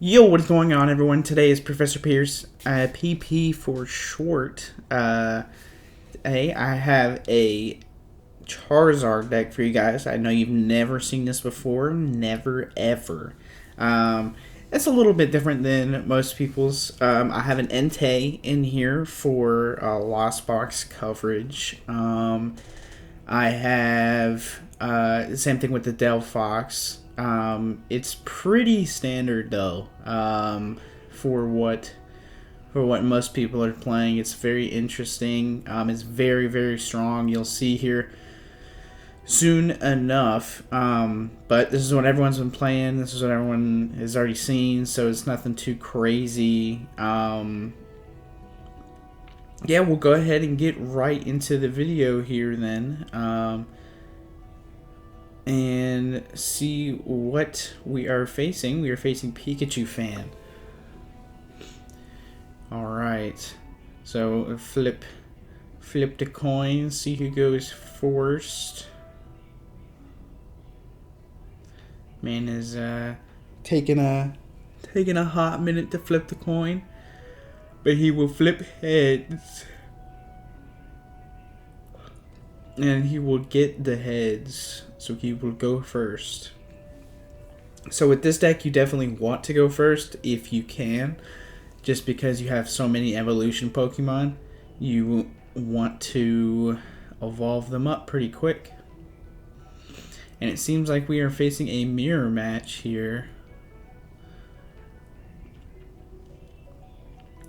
Yo, what is going on, everyone? Today is Professor Pierce, PP for short. Hey, I have a Charizard deck for you guys. I know you've never seen this before. Never, ever. It's a little bit different than most people's. I have an Entei in here for Lost Box coverage. I have the same thing with the Delphox. It's pretty standard though, for what most people are playing. It's very interesting. It's very, very strong. You'll see here soon enough. But this is what everyone's been playing. This is what everyone has already seen, so it's nothing too crazy. Yeah, we'll go ahead and get right into the video here then. And see what we are facing. We are facing Pikachu Fan. Alright. So flip the coin, see who goes first. Man is taking a hot minute to flip the coin. But he will flip heads. And he will get the heads. So he will go first. So with this deck, you definitely want to go first if you can. Just because you have so many evolution Pokemon, you want to evolve them up pretty quick. And it seems like we are facing a mirror match here.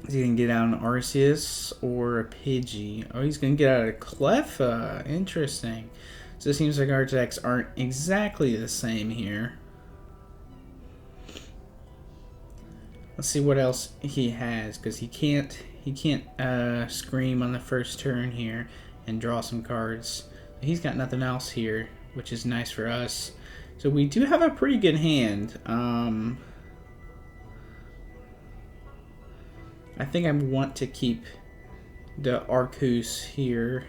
Is he going to get out an Arceus or a Pidgey? Oh, he's going to get out a Cleffa. Interesting. So it seems like our decks aren't exactly the same here. Let's see what else he has, because he can't scream on the first turn here and draw some cards. He's got nothing else here, which is nice for us. So we do have a pretty good hand. I think I want to keep the Arceus here.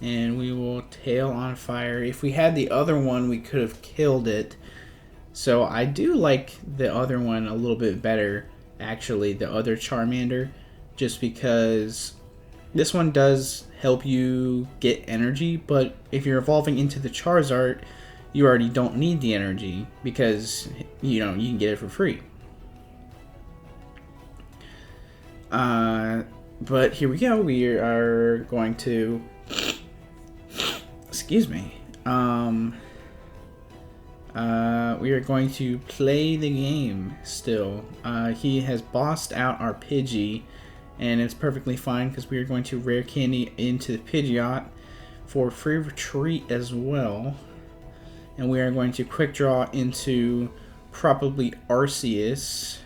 And we will Tail on Fire. If we had the other one, we could have killed it. So I do like the other one a little bit better, actually, the other Charmander, just because this one does help you get energy, but if you're evolving into the Charizard, you already don't need the energy because, you know, you can get it for free. But here we go. We are going to... Excuse me. We are going to play the game still. He has bossed out our Pidgey, and it's perfectly fine because we are going to rare candy into the Pidgeot for free retreat as well. And we are going to quick draw into probably Arceus.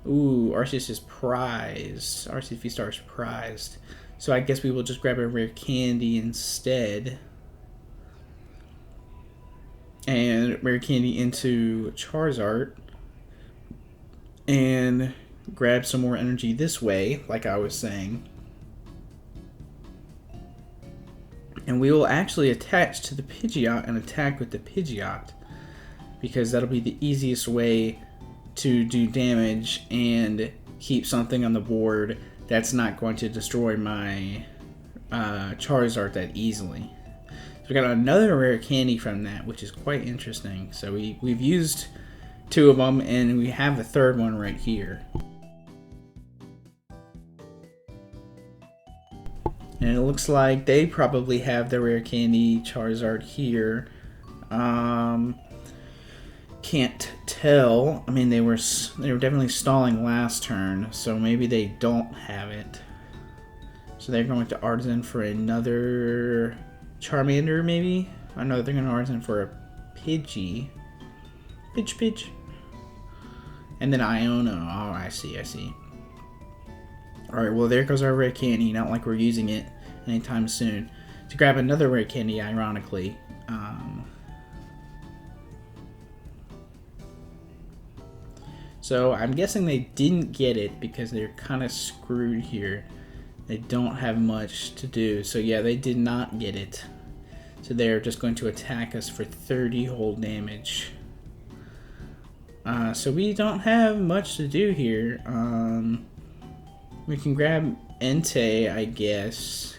Ooh, Arceus is prized. Arceus V-Star is prized. So I guess we will just grab a rare candy instead. And rare candy into Charizard. And grab some more energy this way, like I was saying. And we will actually attach to the Pidgeot and attack with the Pidgeot, because that'll be the easiest way to do damage and keep something on the board that's not going to destroy my Charizard that easily. So we got another rare candy from that, which is quite interesting. So we've used two of them, and we have a third one right here. And it looks like they probably have the rare candy Charizard here. Can't tell. I mean, they were definitely stalling last turn, so maybe they don't have it. So they're going to Artisan for another Charmander, maybe? I know they're going to Artisan for a Pidgey. Pidge. And then Iona. Oh, I see. Alright, well, there goes our rare candy. Not like we're using it anytime soon. To grab another rare candy, ironically. So I'm guessing they didn't get it because they're kind of screwed here. They don't have much to do. So yeah, they did not get it. So they're just going to attack us for 30 whole damage. So we don't have much to do here. We can grab Entei, I guess.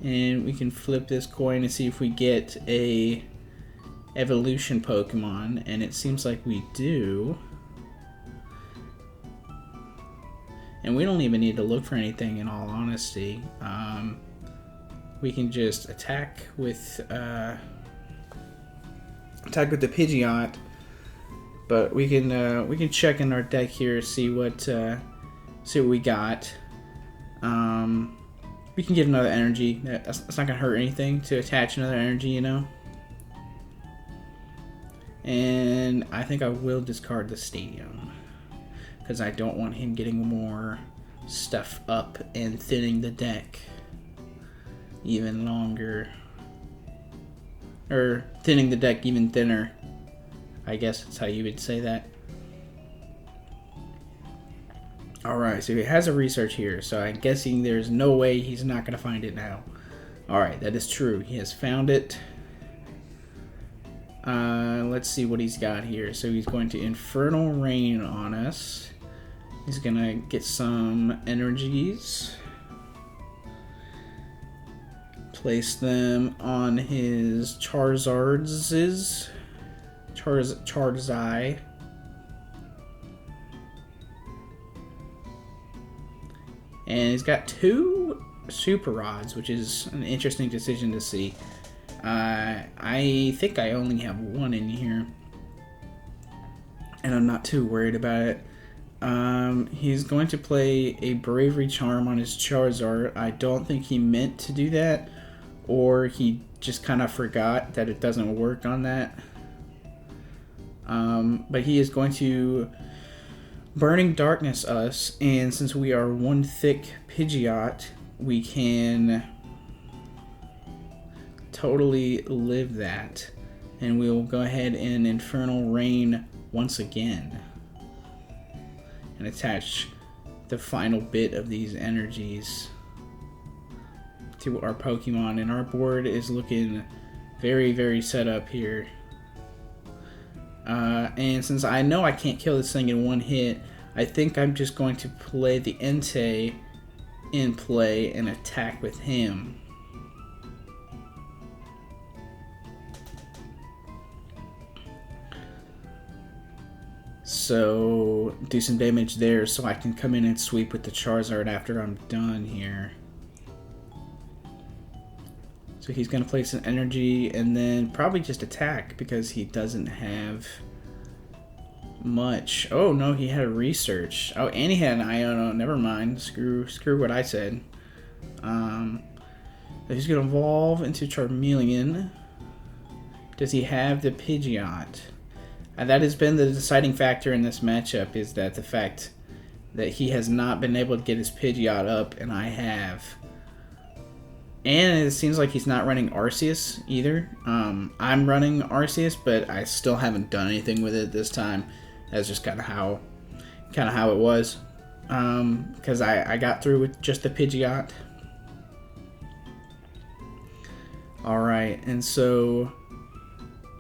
And we can flip this coin and see if we get a evolution Pokemon. And it seems like we do. And we don't even need to look for anything, in all honesty. We can just attack with the Pidgeot, but we can check in our deck here, see what we got. We can get another energy. That's not gonna hurt anything to attach another energy, you know. And I think I will discard the Stadium, because I don't want him getting more stuff up and thinning the deck even longer. Or thinning the deck even thinner. I guess that's how you would say that. Alright, so he has a research here, so I'm guessing there's no way he's not going to find it now. Alright, that is true. He has found it. Let's see what he's got here. So he's going to Infernal Rain on us. He's going to get some energies. Place them on his Charizards. Charizard. And he's got 2 Super Rods, which is an interesting decision to see. I think I only have 1 in here, and I'm not too worried about it. He's going to play a Bravery Charm on his Charizard. I don't think he meant to do that, or he just kind of forgot that it doesn't work on that. But he is going to Burning Darkness us, and since we are 1 thick Pidgeot, we can totally live that. And we will go ahead and Infernal Rain once again. And attach the final bit of these energies to our Pokemon. And our board is looking very, very set up here. And since I know I can't kill this thing in 1 hit, I think I'm just going to play the Entei in play and attack with him. So do some damage there so I can come in and sweep with the Charizard after I'm done here. So he's going to place an energy and then probably just attack because he doesn't have much. Oh no, he had a research. Oh, and he had an Iono. Never mind. Screw what I said. He's going to evolve into Charmeleon. Does he have the Pidgeot? And that has been the deciding factor in this matchup, is that the fact that he has not been able to get his Pidgeot up, and I have. And it seems like he's not running Arceus either. I'm running Arceus, but I still haven't done anything with it this time. That's just kind of how it was. Because I got through with just the Pidgeot. Alright, and so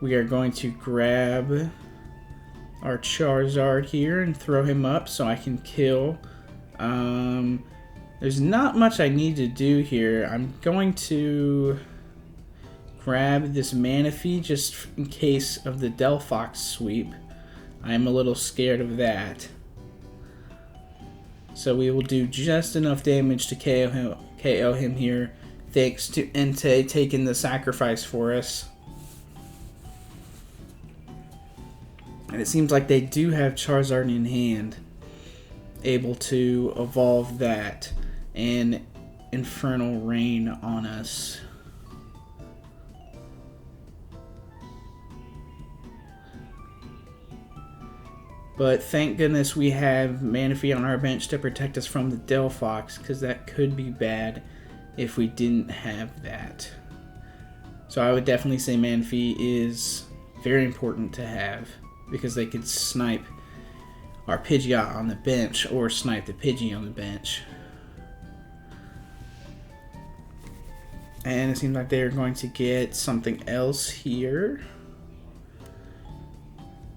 we are going to grab our Charizard here and throw him up so I can kill. There's not much I need to do here. I'm going to grab this Manaphy just in case of the Delphox sweep. I'm a little scared of that. So we will do just enough damage to KO him here, thanks to Entei taking the sacrifice for us. And it seems like they do have Charizard in hand, able to evolve that and Infernal Rain on us. But thank goodness we have Manaphy on our bench to protect us from the Delphox, because that could be bad if we didn't have that. So I would definitely say Manaphy is very important to have, because they could snipe our Pidgeot on the bench or snipe the Pidgey on the bench. And it seems like they're going to get something else here.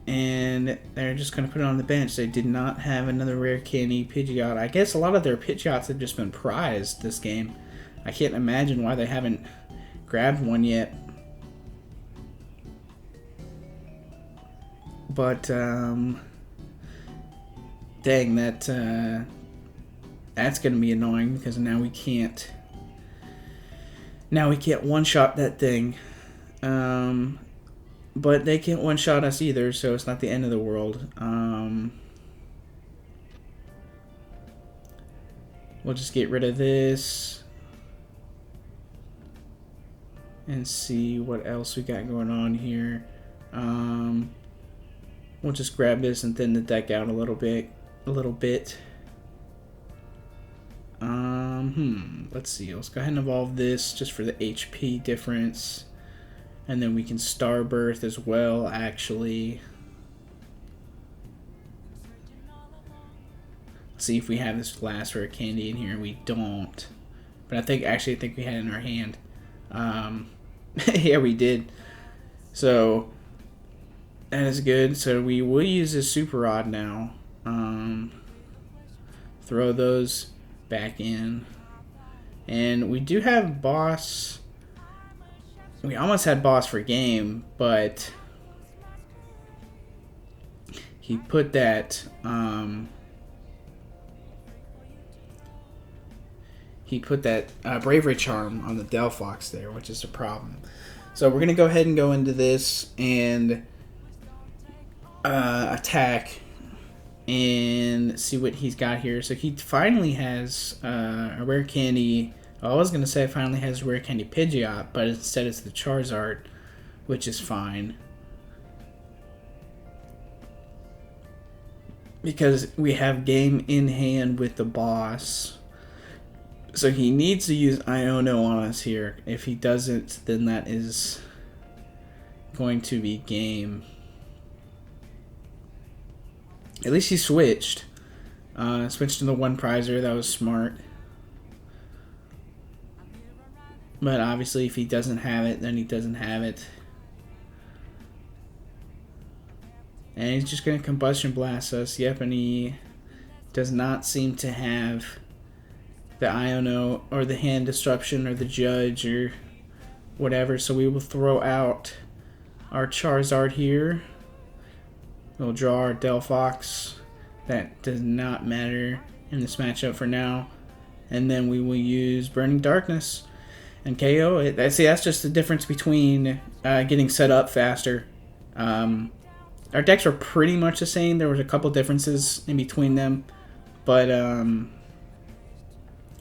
And they're just going to put it on the bench. They did not have another rare candy Pidgeot. I guess a lot of their Pidgeots have just been prized this game. I can't imagine why they haven't grabbed one yet. But, dang, that's going to be annoying because now we can't one-shot that thing. But they can't one-shot us either, so it's not the end of the world. We'll just get rid of this. And see what else we got going on here. We'll just grab this and thin the deck out a little bit. Let's see. Let's go ahead and evolve this just for the HP difference. And then we can Starbirth as well, actually. Let's see if we have this last rare candy in here. We don't. But I think we had it in our hand. Yeah, we did. So, that is good. So we will use this Super Rod now. Throw those back in. And we do have Boss. We almost had Boss for game, but he put that Bravery Charm on the Delphox there, which is a problem. So we're gonna go ahead and go into this and attack and see what he's got here. So he finally has a rare candy. I was going to say finally has a rare candy Pidgeot, but instead it's the Charizard, which is fine. Because we have game in hand with the boss. So he needs to use Iono on us here. If he doesn't, then that is going to be game. At least he switched. Switched to the one prizer. That was smart. But obviously if he doesn't have it, then he doesn't have it. And he's just going to Combustion Blast us. Yep, and he does not seem to have the Iono or the Hand Disruption or the Judge or whatever. So we will throw out our Charizard here. We'll draw our Delphox. That does not matter in this matchup for now. And then we will use Burning Darkness and KO it. That's just the difference between getting set up faster. Our decks were pretty much the same. There was a couple differences in between them, but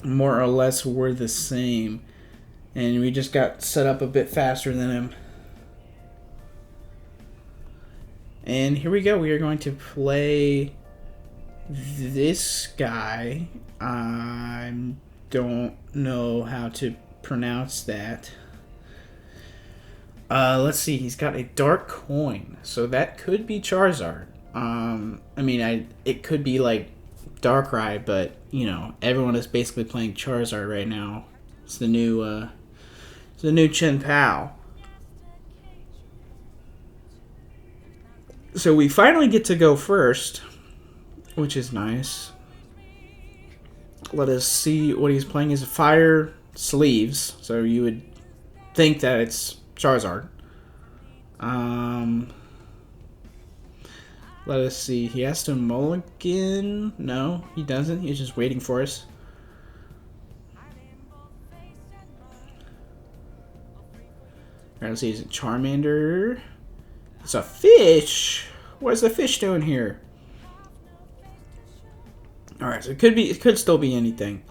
more or less were the same. And we just got set up a bit faster than him. And here we go. We are going to play this guy. I don't know how to pronounce that. Let's see. He's got a Dark Coin, so that could be Charizard. It could be like Darkrai, but you know, everyone is basically playing Charizard right now. It's the new Chen Pao. So we finally get to go first, which is nice. Let us see what he's playing. Is Fire Sleeves, so you would think that it's Charizard. Let us see. He has to mulligan. No, he doesn't. He's just waiting for us. Alright, let's see. Is it Charmander? It's a fish. What is the fish doing here? All right, so it could still be anything.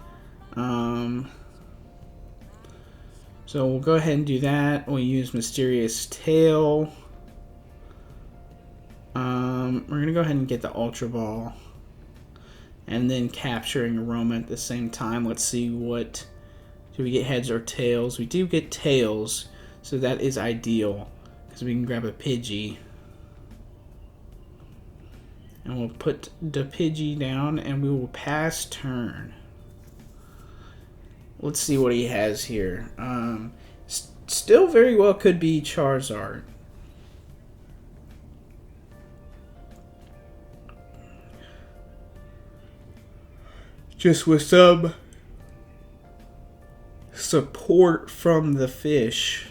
So we'll go ahead and do that. We'll use Mysterious Tail. We're gonna go ahead and get the Ultra Ball, and then capturing Aroma at the same time. Let's see what do we get, heads or tails? We do get tails, so that is ideal. Because we can grab a Pidgey. And we'll put the Pidgey down and we will pass turn. let's see what he has here. Still very well could be Charizard. Just with some support from the fish.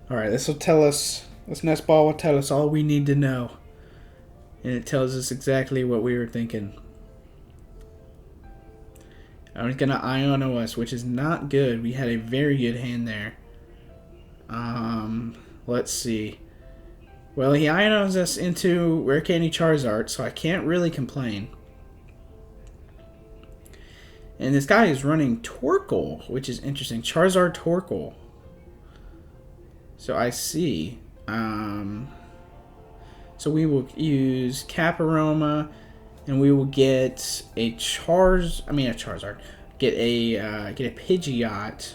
Alright, this will tell us, this nest ball will tell us all we need to know. And it tells us exactly what we were thinking. I was going to Iono us, which is not good. We had a very good hand there. Let's see. Well, he Ionos us into Rare Candy Charizard, so I can't really complain. And this guy is running Torkoal, which is interesting. Charizard Torkoal. So I see. So we will use Caparoma, and we will get a Charizard. Get a Pidgeot.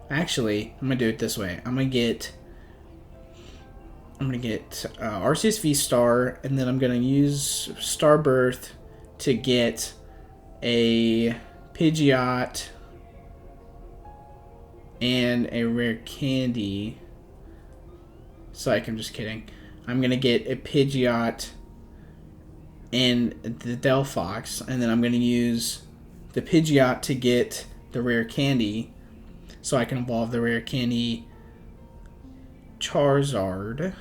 Actually, I'm gonna do it this way. I'm gonna get Arceus V-Star, and then I'm gonna use Starbirth to get a Pidgeot and a rare candy. Psych, I'm just kidding. I'm gonna get a Pidgeot and the Delphox, and then I'm gonna use the Pidgeot to get the rare candy, so I can evolve the rare candy Charizard.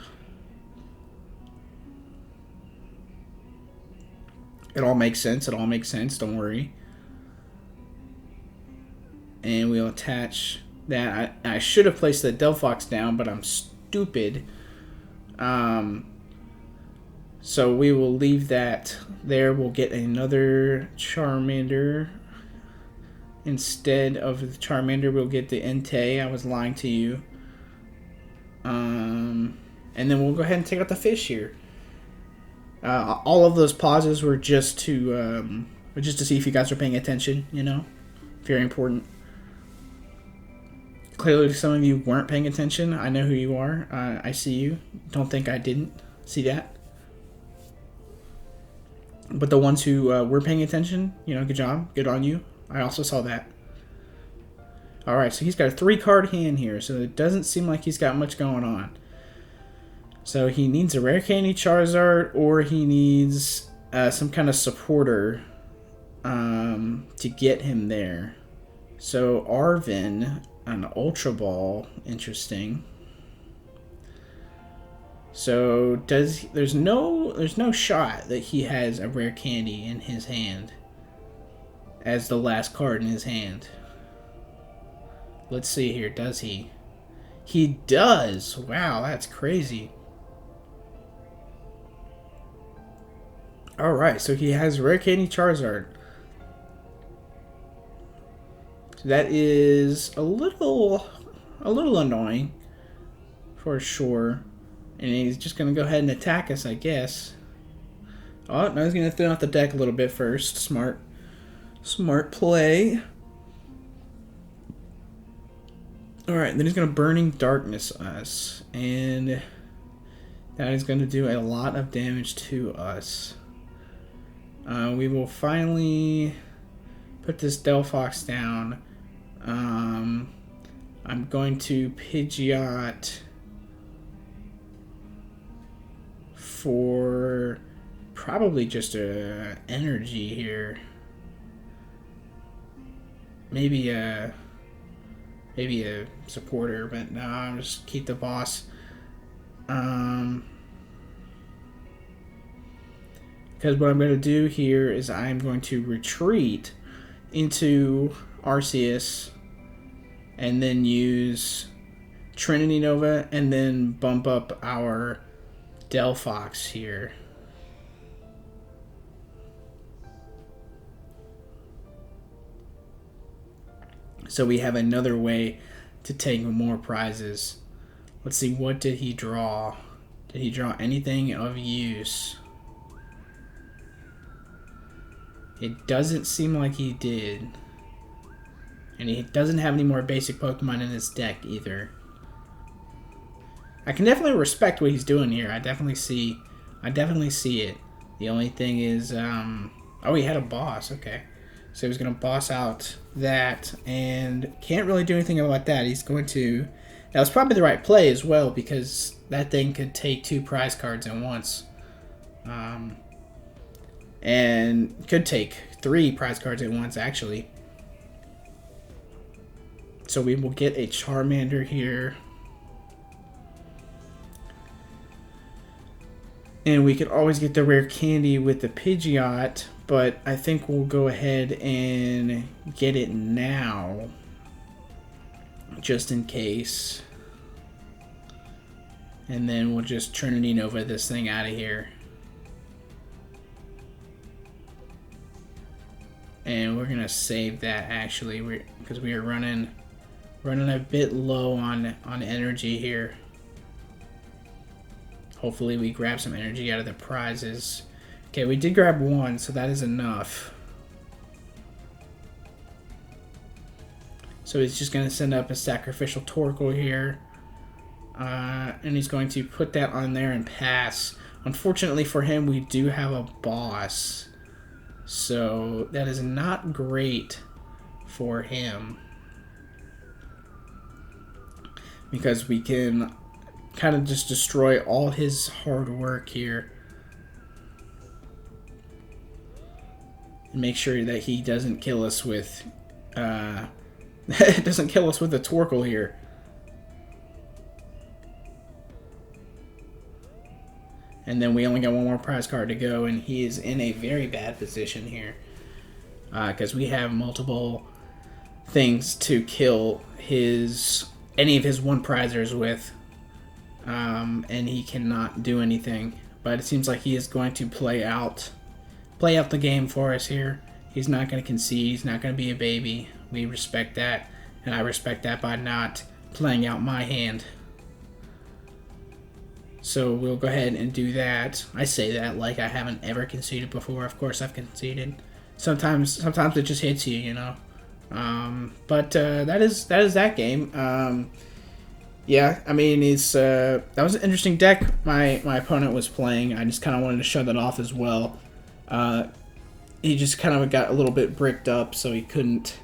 It all makes sense. It all makes sense. Don't worry. And we'll attach that. I should have placed the Delphox down, but I'm stupid. So we will leave that there. We'll get another Charmander. Instead of the Charmander, we'll get the Entei. I was lying to you. And then we'll go ahead and take out the fish here. All of those pauses were just to see if you guys are paying attention. You know, very important. Clearly, some of you weren't paying attention. I know who you are. I see you. Don't think I didn't see that. But the ones who were paying attention, you know, good job. Good on you. I also saw that. Alright, so he's got a 3-card hand here, so it doesn't seem like he's got much going on. So he needs a Rare Candy Charizard, or he needs some kind of supporter to get him there. So Arvin, an Ultra Ball, interesting. So there's no shot that he has a Rare Candy in his hand as the last card in his hand. Let's see here, does he? He does! Wow, that's crazy. Alright, so he has Rare Candy Charizard. So that is a little annoying, for sure. And he's just going to go ahead and attack us, I guess. Oh, no, he's going to thin out the deck a little bit first. Smart play. Alright, then he's going to Burning Darkness us. And that is going to do a lot of damage to us. We will finally put this Delphox down. I'm going to Pidgeot for probably just a energy here. Maybe a supporter, but no, I'm just keep the boss. Because what I'm going to do here is I'm going to retreat into Arceus and then use Trinity Nova and then bump up our Delphox here. So we have another way to take more prizes. Let's see, what did he draw? Did he draw anything of use? It doesn't seem like he did. And he doesn't have any more basic Pokemon in his deck either. I can definitely respect what he's doing here. I definitely see it. The only thing is, oh, he had a boss. Okay. So he's going to boss out that, and can't really do anything about that. He's going to... That was probably the right play as well, because that thing could take 2 prize cards at once. And could take 3 prize cards at once, actually. So we will get a Charmander here. And we could always get the rare candy with the Pidgeot, but I think we'll go ahead and get it now, just in case. And then we'll just Trinity Nova this thing out of here. And we're gonna save that actually, because we are running a bit low on energy here. Hopefully we grab some energy out of the prizes. Okay, we did grab 1, so that is enough. So he's just gonna send up a sacrificial Torkoal here. And he's going to put that on there and pass. Unfortunately for him, we do have a boss. So that is not great for him. Because we can kind of just destroy all his hard work here. And make sure that he doesn't kill us with... doesn't kill us with a Torkoal here. And then we only got 1 more prize card to go, and he is in a very bad position here. Because we have multiple things to kill any of his 1 prizers with. And he cannot do anything. But it seems like he is going to play out the game for us here. He's not going to concede. He's not going to be a baby. We respect that. And I respect that by not playing out my hand. So we'll go ahead and do that. I say that like I haven't ever conceded before. Of course I've conceded. Sometimes it just hits you, you know. But that is that game. Yeah, I mean, that was an interesting deck my opponent was playing. I just kind of wanted to show that off as well. He just kind of got a little bit bricked up, so he couldn't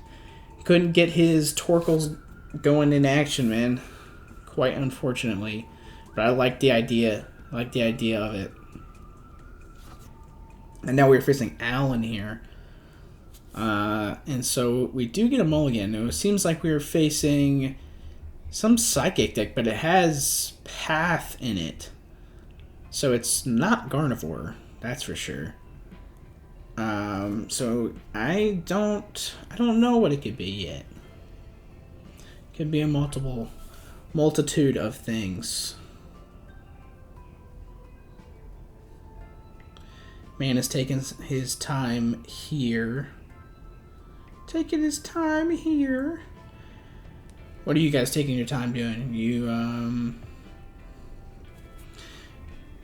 get his Torkoals going in action, man. Quite unfortunately. But I like the idea. I like the idea of it. And now we're facing Alan here. And so we do get a mulligan. It seems like we were facing some Psychic deck, but it has Path in it. So it's not Gardevoir. That's for sure. So I don't know what it could be yet. It could be a multitude of things. Man is taking his time here. Taking his time here. What are you guys taking your time doing?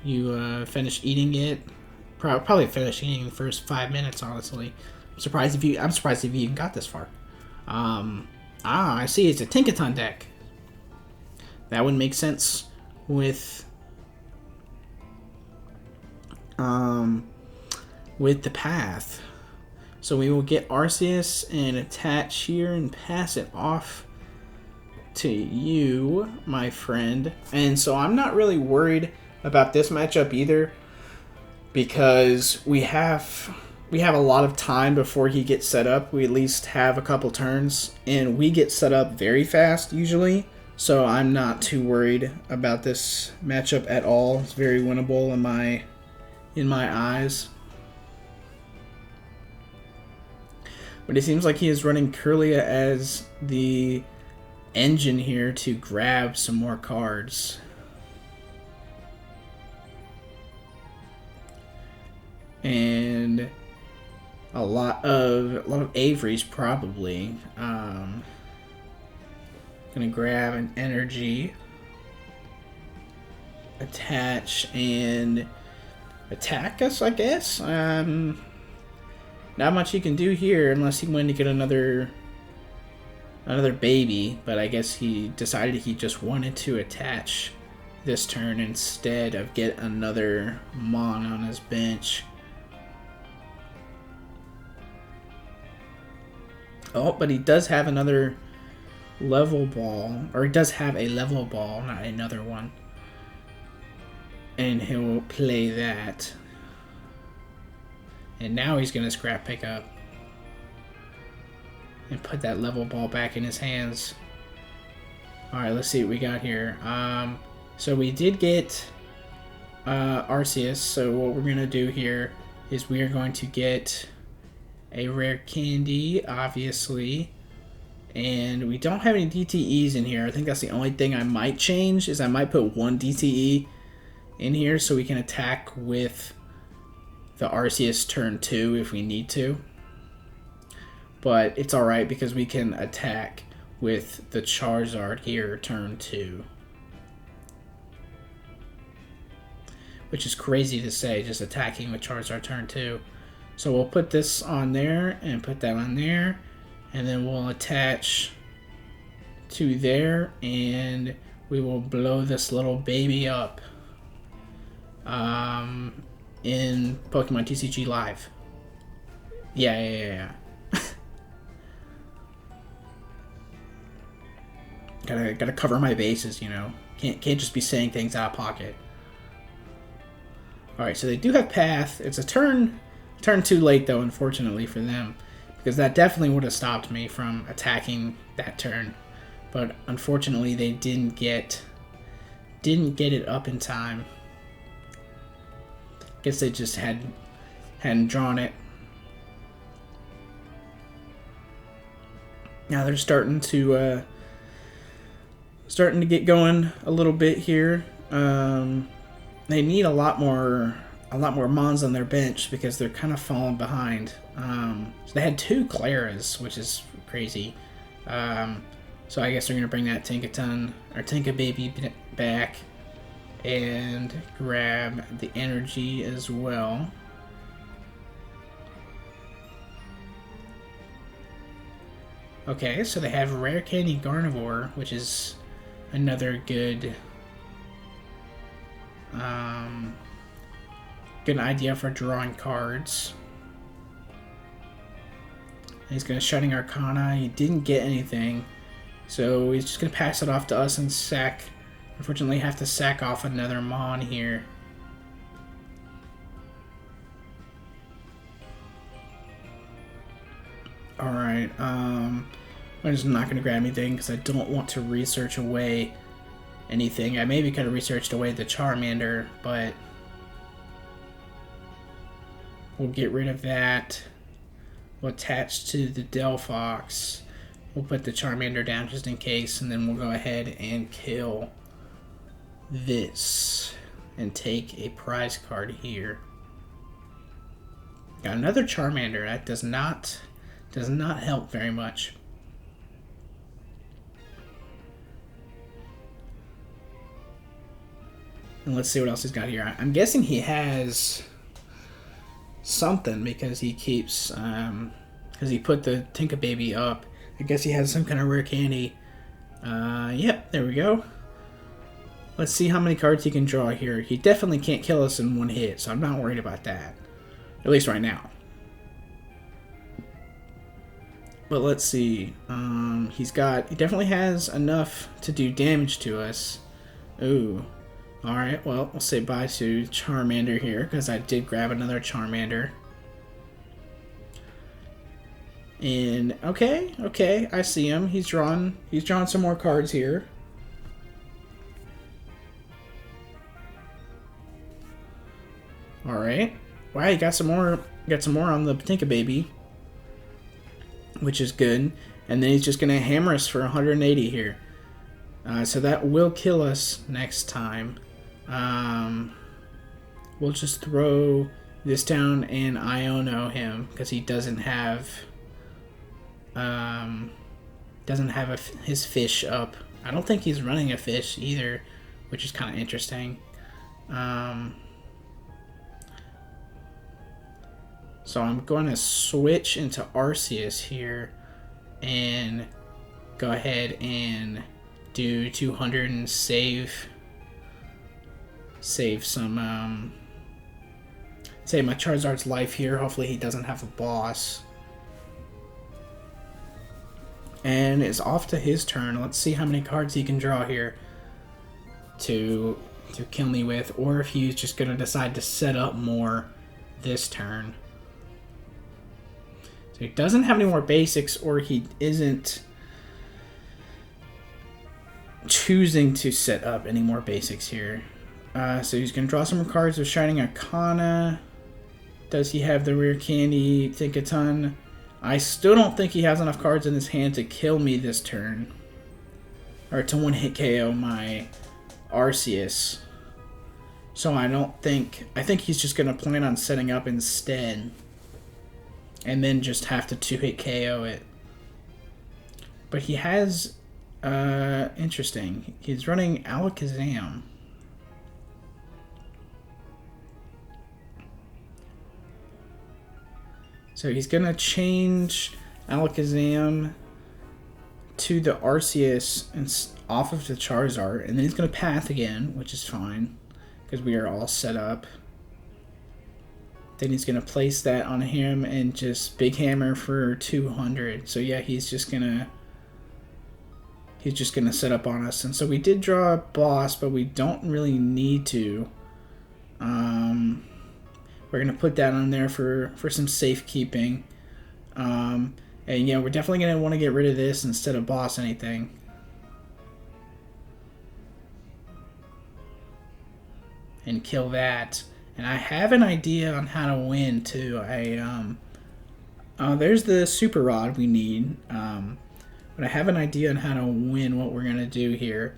You finished eating it? Probably finished eating the first 5 minutes, honestly. I'm surprised if you even got this far. I see, it's a Tinkaton deck. That would make sense with the Path. So we will get Arceus and attach here and pass it off to you, my friend. And so I'm not really worried about this matchup either, because we have a lot of time before he gets set up. We at least have a couple turns, and we get set up very fast usually. So I'm not too worried about this matchup at all. It's very winnable in my eyes. But it seems like he is running Kirlia as the engine here to grab some more cards. And a lot of Avery's probably. Gonna grab an energy, attach, and attack us, I guess. Not much he can do here unless he wanted to get another baby, but I guess he decided he just wanted to attach this turn instead of get another Mon on his bench. Oh, but he does have another level ball. Or he does have a level ball, not another one. And he'll play that. And now he's going to scrap pick up. And put that level ball back in his hands. Alright, let's see what we got here. So we did get Arceus. So what we're going to do here is we are going to get a rare candy, obviously. And we don't have any DTEs in here. I think that's the only thing I might change, is I might put one DTE in here so we can attack with the Arceus turn 2 if we need to. But it's alright because we can attack with the Charizard here turn 2. Which is crazy to say, just attacking with Charizard turn 2. So we'll put this on there and put that on there. And then we'll attach to there and we will blow this little baby up in Pokemon TCG Live. Yeah. Gotta cover my bases, you know. Can't just be saying things out of pocket. Alright, so they do have Path. It's a turn too late though, unfortunately for them. Because that definitely would have stopped me from attacking that turn. But unfortunately they didn't get it up in time. Guess they just hadn't drawn it. Now they're starting to get going a little bit here. They need a lot more Mons on their bench because they're kind of falling behind. So they had 2 Claras, which is crazy. So I guess they're gonna bring that Tinkaton or Tinkababy back and grab the energy as well. Okay, so they have Rare Candy Gardevoir, which is another good idea for drawing cards. He's going to Shining Arcana. He didn't get anything, so he's just going to pass it off to us and sack. Unfortunately, have to sack off another Mon here. Alright, I'm just not going to grab anything because I don't want to research away anything. I maybe could have researched away the Charmander, but we'll get rid of that. We'll attach to the Delphox. We'll put the Charmander down just in case, and then we'll go ahead and kill this and take a prize card here. Got another Charmander. That does not help very much. And let's see what else he's got here. I'm guessing he has something because he keeps because he put the Tinkababy up. I guess he has some kind of rare candy. Yep, there we go. Let's see how many cards he can draw here. He definitely can't kill us in one hit, so I'm not worried about that. At least right now. But let's see. He definitely has enough to do damage to us. Ooh. Alright, well, we'll say bye to Charmander here, because I did grab another Charmander. And, okay, I see him. He's drawn some more cards here. Alright. Wow, he got some more on the Tinkababy, which is good. And then he's just going to hammer us for 180 here. So that will kill us next time. We'll just throw this down and Iono him because he doesn't have his fish up. I don't think he's running a fish either, which is kind of interesting. So I'm going to switch into Arceus here and go ahead and do 200 and save some save my Charizard's life here. Hopefully he doesn't have a boss. And it's off to his turn. Let's see how many cards he can draw here to kill me with, or if he's just going to decide to set up more this turn. So he doesn't have any more basics, or he isn't choosing to set up any more basics here. So he's going to draw some more cards with Shining Arcana. Does he have the Rare Candy? Think a ton. I still don't think he has enough cards in his hand to kill me this turn. Or to one-hit KO my Arceus. So I think he's just going to plan on setting up instead. And then just have to two-hit KO it. But he has, interesting. He's running Alakazam. So he's going to change Alakazam to the Arceus and off of the Charizard. And then he's going to Path again, which is fine, because we are all set up. Then he's going to place that on him and just Big Hammer for 200. So yeah, he's just going to set up on us. And so we did draw a boss, but we don't really need to. We're going to put that on there for some safekeeping. And yeah, we're definitely going to want to get rid of this instead of boss anything. And kill that. And I have an idea on how to win too. There's the Super Rod we need. But I have an idea on how to win what we're going to do here.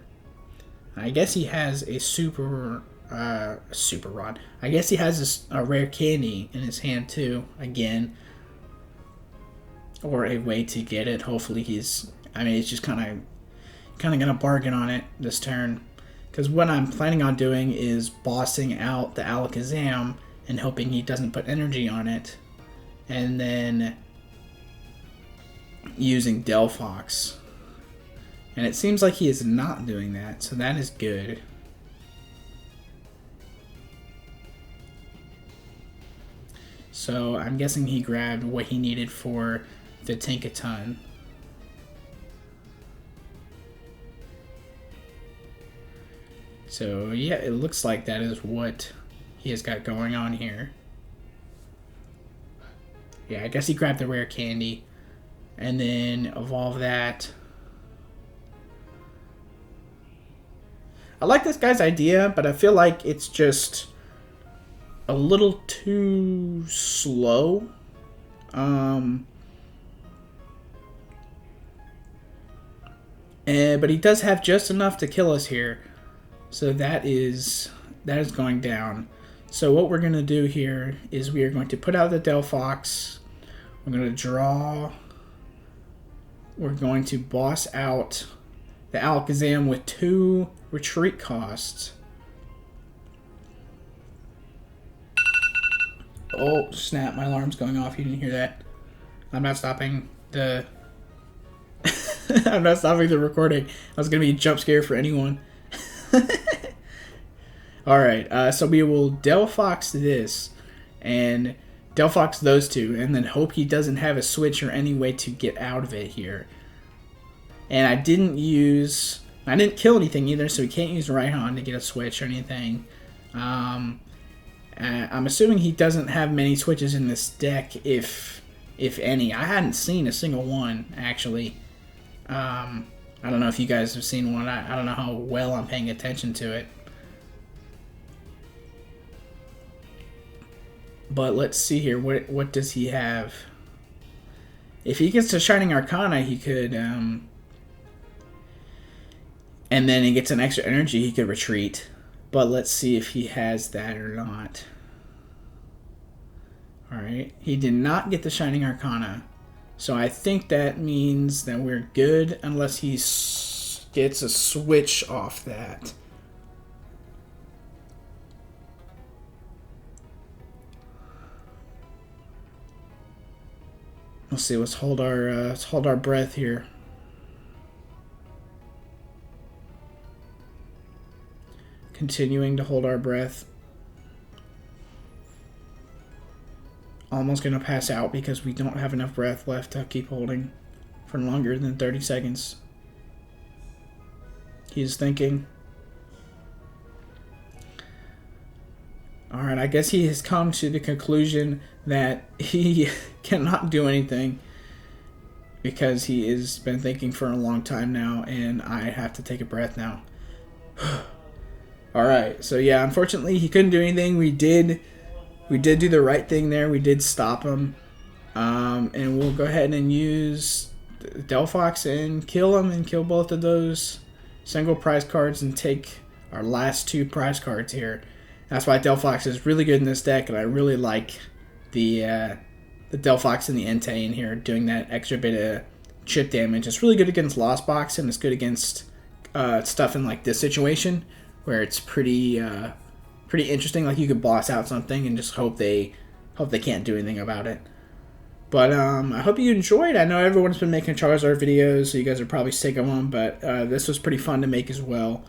I guess he has a Super Rod. I guess he has a Rare Candy in his hand too, again. Or a way to get it. Hopefully he's just kind of going to bargain on it this turn. Because what I'm planning on doing is bossing out the Alakazam and hoping he doesn't put energy on it. And then using Delphox. And it seems like he is not doing that, so that is good. So I'm guessing he grabbed what he needed for the Tinkaton. So yeah, it looks like that is what he has got going on here. Yeah, I guess he grabbed the Rare Candy and then evolve that. I like this guy's idea, but I feel like it's just a little too slow. But he does have just enough to kill us here. So that is going down. So what we're going to do here is we are going to put out the Delphox. We're going to draw. We're going to boss out the Alakazam with 2 retreat costs. Oh, snap. My alarm's going off. You didn't hear that. I'm not stopping the... I'm not stopping the recording. I was going to be a jump scare for anyone. Alright, so we will Delphox this and Delphox those 2 and then hope he doesn't have a switch or any way to get out of it here. And I didn't kill anything either, so he can't use Raihan to get a switch or anything. I'm assuming he doesn't have many switches in this deck, if any. I hadn't seen a single one, actually. I don't know if you guys have seen one. I don't know how well I'm paying attention to it. But let's see here. What does he have? If he gets to Shining Arcana, he could... and then he gets an extra energy, he could retreat. But let's see if he has that or not. Alright. He did not get the Shining Arcana. So I think that means that we're good unless he gets a switch off that. Let's see. Let's hold our breath here. Continuing to hold our breath. Almost gonna pass out because we don't have enough breath left to keep holding for longer than 30 seconds. He's thinking. Alright, I guess he has come to the conclusion that he cannot do anything because he has been thinking for a long time now, and I have to take a breath now. Alright, so yeah, unfortunately he couldn't do anything. We did do the right thing there. We did stop him. And we'll go ahead and use Delphox and kill him and kill both of those single prize cards and take our last 2 prize cards here. That's why Delphox is really good in this deck, and I really like the Delphox and the Entei in here doing that extra bit of chip damage. It's really good against Lost Box, and it's good against stuff in like this situation where it's pretty interesting. Like you could boss out something and just hope they can't do anything about it. But I hope you enjoyed. I know everyone's been making Charizard videos, so you guys are probably sick of them, but this was pretty fun to make as well.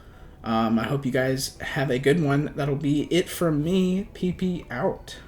I hope you guys have a good one. That'll be it from me. PP out.